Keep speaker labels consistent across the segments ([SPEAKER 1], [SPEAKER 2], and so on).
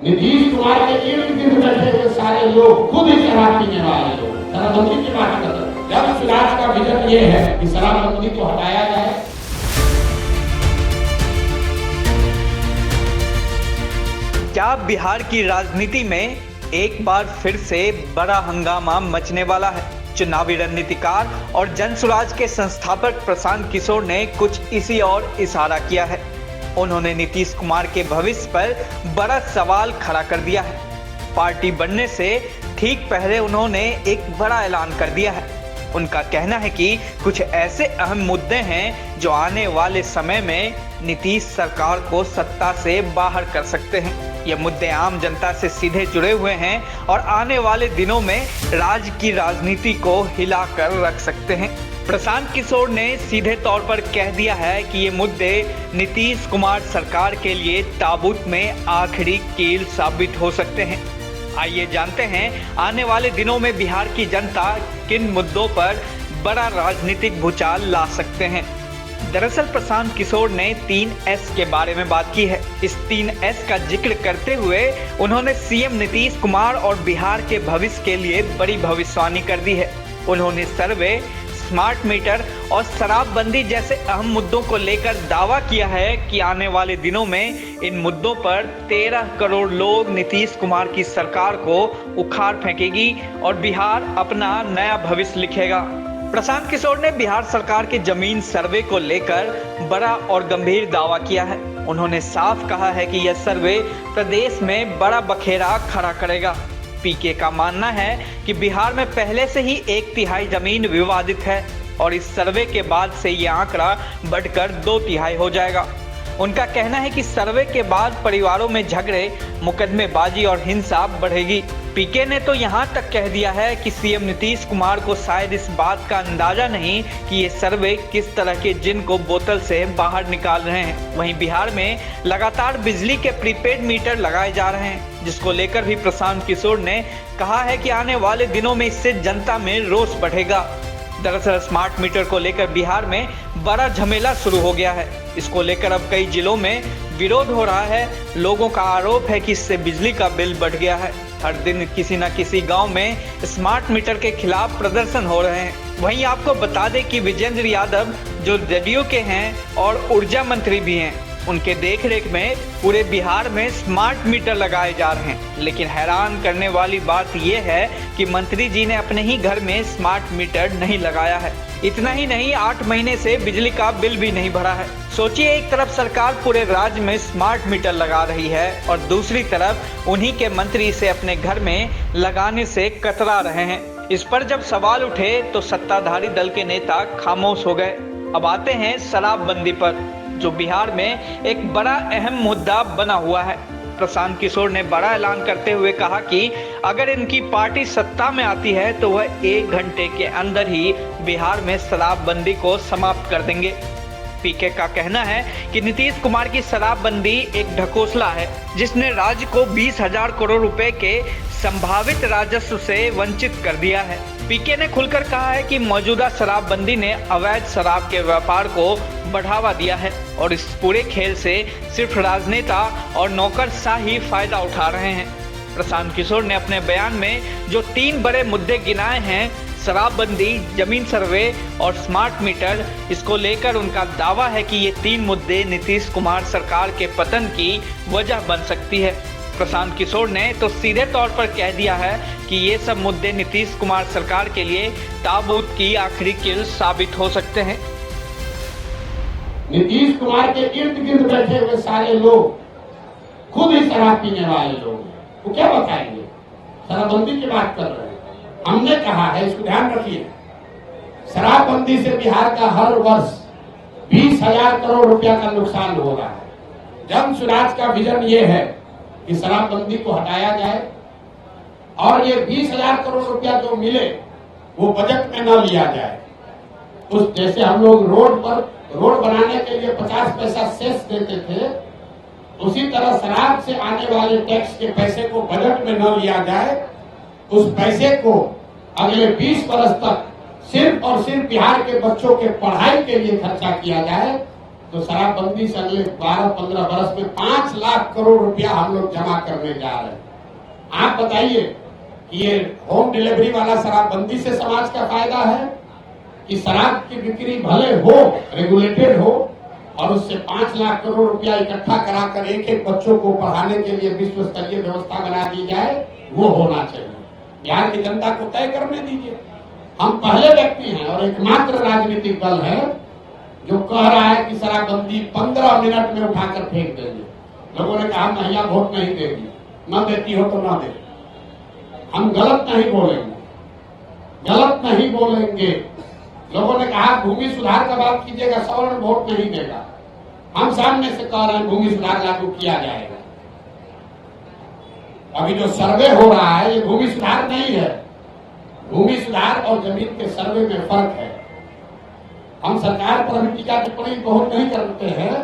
[SPEAKER 1] नीतीश कुमार के इर्द गिर्द बैठे हुए सारे लोग खुद ही शराब पीने वाले लोग शराबबंदी की बात करते हैं। जब स्वराज का विजन ये है कि शराबबंदी को हटाया जाए।
[SPEAKER 2] क्या बिहार की राजनीति में एक बार फिर से बड़ा हंगामा मचने वाला है? चुनावी रणनीतिकार और जनसुराज के संस्थापक प्रशांत किशोर ने कुछ इसी और इशारा किया है। उन्होंने नीतीश कुमार के भविष्य पर बड़ा सवाल खड़ा कर दिया है। पार्टी बनने से ठीक पहले उन्होंने एक बड़ा ऐलान कर दिया है। उनका कहना है कि कुछ ऐसे अहम मुद्दे हैं जो आने वाले समय में नीतीश सरकार को सत्ता से बाहर कर सकते हैं। ये मुद्दे आम जनता से सीधे जुड़े हुए हैं और आने वाले दिनों में राज्य की राजनीति को हिलाकर रख सकते हैं। प्रशांत किशोर ने सीधे तौर पर कह दिया है कि ये मुद्दे नीतीश कुमार सरकार के लिए ताबूत में आखिरी कील साबित हो सकते हैं। आइए जानते हैं आने वाले दिनों में बिहार की जनता किन मुद्दों पर बड़ा राजनीतिक भूचाल ला सकते हैं। दरअसल प्रशांत किशोर ने 3S के बारे में बात की है। इस 3S का जिक्र करते हुए उन्होंने सीएम नीतीश कुमार और बिहार के भविष्य के लिए बड़ी भविष्यवाणी कर दी है। उन्होंने सर्वे, स्मार्ट मीटर और शराबबंदी जैसे अहम मुद्दों को लेकर दावा किया है कि आने वाले दिनों में इन मुद्दों पर 13 करोड़ लोग नीतीश कुमार की सरकार को उखाड़ फेंकेगी और बिहार अपना नया भविष्य लिखेगा। प्रशांत किशोर ने बिहार सरकार के जमीन सर्वे को लेकर बड़ा और गंभीर दावा किया है। उन्होंने साफ कहा है कि यह सर्वे प्रदेश में बड़ा बखेरा खड़ा करेगा। पीके का मानना है कि बिहार में पहले से ही 1/3 जमीन विवादित है और इस सर्वे के बाद से यह आंकड़ा बढ़कर 2/3 हो जाएगा। उनका कहना है कि सर्वे के बाद परिवारों में झगड़े, मुकदमेबाजी और हिंसा बढ़ेगी। पीके ने तो यहां तक कह दिया है कि सीएम नीतीश कुमार को शायद इस बात का अंदाजा नहीं कि ये सर्वे किस तरह के जिन को बोतल से बाहर निकाल रहे हैं। वहीं बिहार में लगातार बिजली के प्रीपेड मीटर लगाए जा रहे हैं, जिसको लेकर भी प्रशांत किशोर ने कहा है कि आने वाले दिनों में इससे जनता में रोष बढ़ेगा। दरअसल स्मार्ट मीटर को लेकर बिहार में बड़ा झमेला शुरू हो गया है। इसको लेकर अब कई जिलों में विरोध हो रहा है। लोगों का आरोप है कि इससे बिजली का बिल बढ़ गया है। हर दिन किसी न किसी गांव में स्मार्ट मीटर के खिलाफ प्रदर्शन हो रहे हैं। वहीं आपको बता दें कि विजेंद्र यादव जो जदयू के हैं और ऊर्जा मंत्री भी हैं, उनके देखरेख में पूरे बिहार में स्मार्ट मीटर लगाए जा रहे हैं। लेकिन हैरान करने वाली बात यह है कि मंत्री जी ने अपने ही घर में स्मार्ट मीटर नहीं लगाया है। इतना ही नहीं, 8 महीने से बिजली का बिल भी नहीं भरा है। सोचिए, एक तरफ सरकार पूरे राज्य में स्मार्ट मीटर लगा रही है और दूसरी तरफ उन्हीं के मंत्री इसे अपने घर में लगाने से कतरा रहे हैं। इस पर जब सवाल उठे तो सत्ताधारी दल के नेता खामोश हो गए। अब आते हैं शराबबंदी पर, जो बिहार में एक बड़ा अहम मुद्दा बना हुआ है। प्रशांत किशोर ने बड़ा ऐलान करते हुए कहा कि अगर इनकी पार्टी सत्ता में आती है तो वह 1 घंटे के अंदर ही बिहार में शराबबंदी को समाप्त कर देंगे। पीके का कहना है कि नीतीश कुमार की शराबबंदी एक ढकोसला है, जिसने राज्य को 20,000 करोड़ रुपए के संभावित राजस्व से वंचित कर दिया है। पीके ने खुलकर कहा है कि मौजूदा शराबबंदी ने अवैध शराब के व्यापार को बढ़ावा दिया है और इस पूरे खेल से सिर्फ राजनेता और नौकरशाह ही फायदा उठा रहे हैं। प्रशांत किशोर ने अपने बयान में जो 3 बड़े मुद्दे गिनाए हैं, शराबबंदी, जमीन सर्वे और स्मार्ट मीटर, इसको लेकर उनका दावा है कि ये 3 मुद्दे नीतीश कुमार सरकार के पतन की वजह बन सकती है। प्रशांत किशोर ने तो सीधे तौर पर कह दिया है कि ये सब मुद्दे नीतीश कुमार सरकार के लिए ताबूत की आखिरी कील साबित हो सकते हैं।
[SPEAKER 1] नीतीश कुमार के इर्द गिर्द बैठे हुए सारे लोग खुद ही शराब पीने वाले लोग हैं। वो क्या बताएंगे? शराबबंदी की बात कर रहे हैं। हमने कहा है, इसको ध्यान रखिए, शराबबंदी से बिहार का हर वर्ष 20,000 करोड़ रुपया का नुकसान हो रहा है। जनसुराज का विजन ये है कि शराबबंदी को हटाया जाए और ये 20,000 करोड़ रुपया जो मिले वो बजट में न लिया जाए। उस जैसे हम लोग रोड बनाने के लिए 50 पैसा सेस देते थे, उसी तरह शराब से आने वाले टैक्स के पैसे को बजट में न लिया जाए। उस पैसे को अगले 20 वर्ष तक सिर्फ और सिर्फ बिहार के बच्चों के पढ़ाई के लिए खर्चा किया जाए तो शराबबंदी से अगले 12-15 वर्ष में 5 लाख करोड़ रुपया हम लोग जमा करने जा रहे हैं। आप बताइए कि ये होम डिलीवरी वाला शराबबंदी से समाज का फायदा है कि शराब की बिक्री भले हो, रेगुलेटेड हो, और उससे 5 लाख करोड़ रुपया इकट्ठा कराकर एक एक बच्चों को पढ़ाने के लिए विश्व स्तरीय व्यवस्था बना दी जाए, वो होना चाहिए। बिहार की जनता को तय करने दीजिए। हम पहले व्यक्ति हैं और एकमात्र राजनीतिक दल है जो कह रहा है कि शराबबंदी 15 मिनट में उठाकर फेंक देंगे। लोगों ने कहा महिला वोट नहीं देगी, न देती हो तो न दे। हम गलत नहीं बोलेंगे, गलत नहीं बोलेंगे। लोगों ने कहा भूमि सुधार का बात कीजिएगा, सवर्ण वोट नहीं देगा। हम सामने से कह रहे हैं भूमि सुधार लागू किया जाएगा। अभी जो सर्वे हो रहा है ये भूमि सुधार नहीं है। भूमि सुधार और जमीन के सर्वे में फर्क है। हम सरकार पर अभी टीका टिप्पणी बहुत नहीं करते हैं,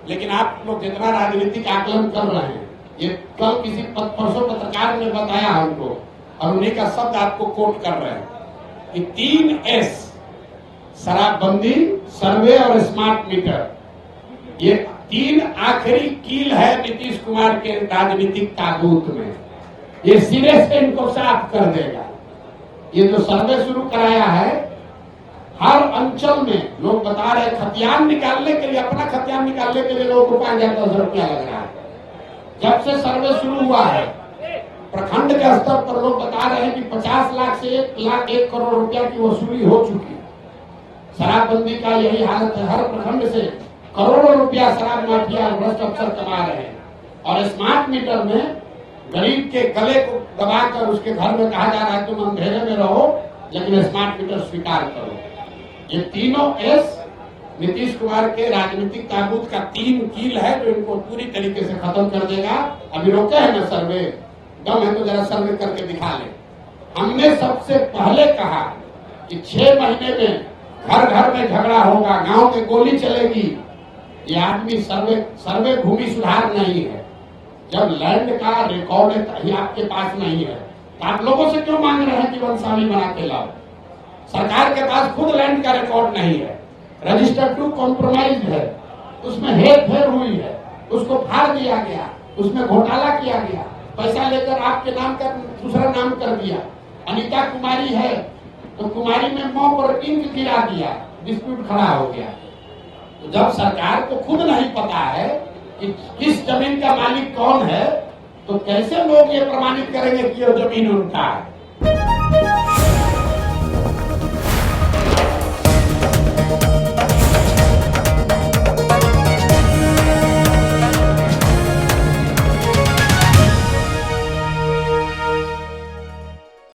[SPEAKER 1] लेकिन आप लोग जितना राजनीतिक आकलन कर रहे हैं, ये कल किसी परसों पत्रकार ने बताया हमको, और उन्हीं का शब्द आपको कोट कर रहे हैं कि 3S, शराबबंदी, सर्वे और स्मार्ट मीटर, ये 3 आखिरी कील है नीतीश कुमार के राजनीतिक ताबूत में। ये सिरे से इनको साफ कर देगा। ये जो सर्वे शुरू कराया है, हर अंचल में लोग बता रहे खतियान निकालने के लिए, अपना खतियान निकालने के लिए लोगों को 5,000-10,000 रुपया लग रहा है। जब से सर्वे शुरू हुआ है, प्रखंड के स्तर पर लोग बता रहे हैं कि 50 लाख से 1 लाख 1 करोड़ रुपया की वसूली हो चुकी। शराबबंदी का यही हालत है। हर प्रखंड से करोड़ों रुपया शराब माफिया और भ्रष्ट अफसर कमा रहे हैं। और स्मार्ट मीटर में गरीब के गले को दबाकर उसके घर में कहा जा रहा है तुम अंधेरे में रहो, लेकिन स्मार्ट मीटर स्वीकार करो। ये तीनों एस नीतीश कुमार के राजनीतिक ताबूत का 3 कील है जो इनको पूरी तरीके से खत्म कर देगा। अभी रोके हैं ना सर्वे, दम है तो जरा सर्वे करके दिखा ले। हमने सबसे पहले कहा कि 6 महीने में घर घर में झगड़ा होगा, गांव में गोली चलेगी। ये आदमी सर्वे भूमि सुधार नहीं है। जब लैंड का रिकॉर्ड ही आपके पास नहीं है तो आप लोगों से क्यों मांग रहे हैं कि वंशावली बना के लाओ? सरकार के पास खुद लैंड का रिकॉर्ड नहीं है, रजिस्टर टू कॉम्प्रोमाइज है, उसमें हेर फेर हुई है, उसको फाड़ दिया गया, उसमें घोटाला किया गया, पैसा लेकर आपके नाम का दूसरा नाम कर दिया। अनीता कुमारी है तो कुमारी में मौ पर इंक गिरा दिया, डिस्प्यूट खड़ा हो गया। तो जब सरकार को खुद नहीं पता है कि किस जमीन का मालिक कौन है, तो कैसे लोग ये प्रमाणित करेंगे कि ये जमीन उनका है?